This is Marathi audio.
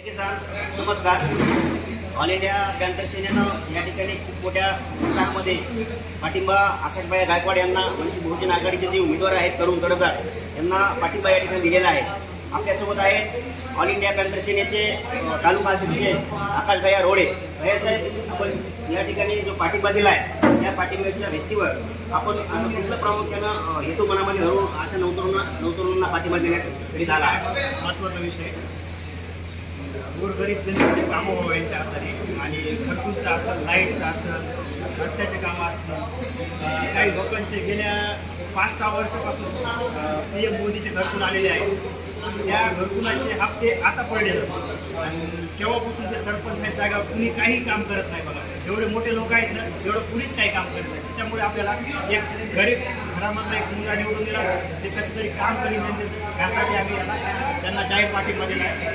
किसान नमस्कार. ऑल इंडिया पॅन्थर सेनेनं या ठिकाणी खूप मोठ्या उत्साहामध्ये पाठिंबा आकाशभाई गायकवाड यांना वंचित बहुजन आघाडीचे जे उमेदवार आहेत तरुण तडफदार यांना पाठिंबा या ठिकाणी दिलेला आहे. आपल्यासोबत आहेत ऑल इंडिया पॅन्थर सेनेचे तालुका अध्यक्ष आकाशभाई रोडे. साहेब, आपण या ठिकाणी जो पाठिंबा दिला आहे या पाठिंब्याच्या भेस्तीवर आपण असं कुठलं प्रामुख्यानं हेतू मनामध्ये धरून अशा नवतरुणांना पाठिंबा देण्यात आला आहे. महत्त्वाचा विषय गोरगरीब जनतेचे कामं व्हावं यांच्या हाताने आणि घरकुलचं असेल, लाईटचं असेल, रस्त्याचे कामं असतील. काही लोकांचे गेल्या 5-6 वर्षापासून PM मोदीचे घरकुल आलेले आहेत. त्या घरकुलाचे हप्ते आता पडलेले आणि केव्हापासून ते सरपंच आहेत जागावर कुणी काही काम करत नाही. बघा, जेवढे मोठे लोक आहेत ना तेवढं कुणीच काही काम करत नाही. त्याच्यामुळे आपल्याला एक गरीब घरामधला एक मुलगा निवडून दिला, ते कसं तरी काम करीन त्यासाठी आम्ही त्यांना जाहीर पाठिंबा दिला आहे.